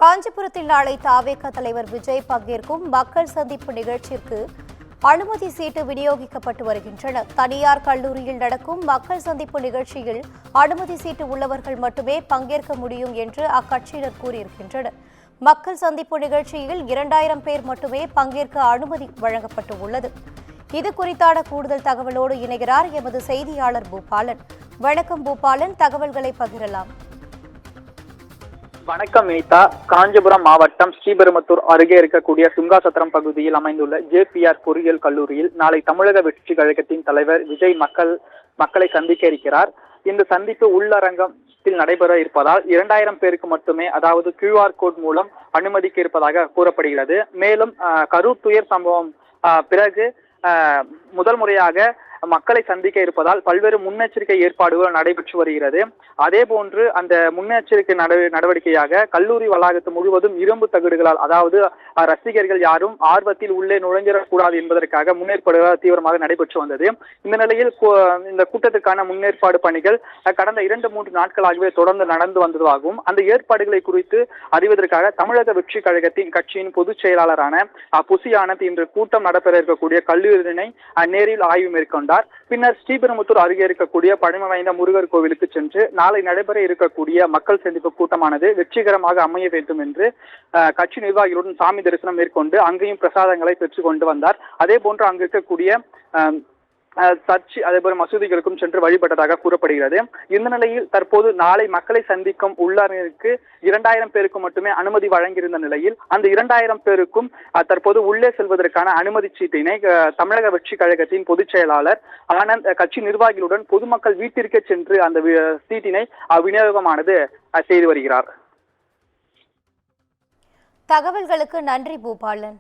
காஞ்சிபுரத்தில் நாளை தாவேக தலைவர் விஜய் பங்கேற்கும் மக்கள் சந்திப்பு நிகழ்ச்சிக்கு அனுமதி சீட்டு விநியோகிக்கப்பட்டு வருகின்றன. தனியார் கல்லூரியில் நடக்கும் மக்கள் சந்திப்பு நிகழ்ச்சியில் அனுமதி சீட்டு உள்ளவர்கள் மட்டுமே பங்கேற்க முடியும் என்று அக்கட்சியினர் கூறியிருக்கின்றனர். மக்கள் சந்திப்பு நிகழ்ச்சியில் 2000 பேர் மட்டுமே பங்கேற்க அனுமதி வழங்கப்பட்டு உள்ளது. இது குறித்தான கூடுதல் தகவலோடு இணைகிறார் எமது செய்தியாளர் பூபாலன். வணக்கம் பூபாலன், தகவல்களை பகிரலாம். வணக்கம் மீதா. காஞ்சிபுரம் மாவட்டம் ஸ்ரீபெரும்புதூர் அருகே இருக்கக்கூடிய சுங்காசத்திரம் பகுதியில் அமைந்துள்ள ஜேபிஆர் பொறியியல் கல்லூரியில் நாளை தமிழக வெற்றி கழகத்தின் தலைவர் விஜய் மக்களை சந்திக்க இருக்கிறார். இந்த சந்திப்பு உள்ளரங்கத்தில் நடைபெற இருப்பதால் 2000 பேருக்கு மட்டுமே, அதாவது QR கோட் மூலம் அனுமதிக்க இருப்பதாக கூறப்படுகிறது. மேலும் கரூர் துயர் சம்பவம் பிறகு முதல் முறையாக மக்களை சந்திக்க இருப்பதால் பல்வேறு முன்னெச்சரிக்கை ஏற்பாடுகள் நடைபெற்று வருகிறது. அதே போன்று அந்த முன்னெச்சரிக்கை நடவடிக்கையாக கல்லூரி வளாகத்து முழுவதும் இரும்பு தகடுகளால், அதாவது ரசிகர்கள் யாரும் ஆர்வத்தில் உள்ளே நுழைஞ்சிடக்கூடாது என்பதற்காக முன்னேற்பாடுகள் தீவிரமாக நடைபெற்று வந்தது. இந்த நிலையில் இந்த கூட்டத்துக்கான முன்னேற்பாடு பணிகள் கடந்த 2-3 நாட்களாகவே தொடர்ந்து நடந்து வந்ததாகவும், அந்த ஏற்பாடுகளை குறித்து அறிவதற்காக தமிழக வெற்றி கழகத்தின் கட்சியின் பொதுச் செயலாளரான புசி ஆனந்த் இன்று கூட்டம் நடைபெற இருக்கக்கூடிய கல்லூரியினை நேரில் ஆய்வு மேற்கொண்டார். பின்னர் ஸ்ரீபெரும்புதூர் அருகே இருக்கக்கூடிய பழமை வாய்ந்த முருகர் கோவிலுக்கு சென்று நாளை நடைபெற இருக்கக்கூடிய மக்கள் சந்திப்பு கூட்டமானது வெற்றிகரமாக அமைய வேண்டும் என்று கட்சி நிர்வாகிகளுடன் சாமி தரிசனம் மேற்கொண்டு அங்கேயும் பிரசாதங்களை பெற்றுக் கொண்டு வந்தார். அதே போன்று அங்கு இருக்கக்கூடிய சர்ச், அதேபோல மசூதிகளுக்கும் சென்று வழிபட்டதாக கூறப்படுகிறது. இந்த நிலையில் தற்போது நாளை மக்களை சந்திக்கும் உள்ளாருக்கு 2000 பேருக்கு மட்டுமே அனுமதி வழங்கியிருந்த நிலையில் அந்த 2000 பேருக்கும் தற்போது உள்ளே செல்வதற்கான அனுமதி சீட்டினை தமிழக வெற்றி கழகத்தின் பொதுச் செயலாளர் ஆனந்த் கட்சி நிர்வாகிகளுடன் பொதுமக்கள் வீட்டிற்கே சென்று அந்த சீட்டினை விநியோகமானது செய்து வருகிறார். தகவல்களுக்கு நன்றி பூபாலன்.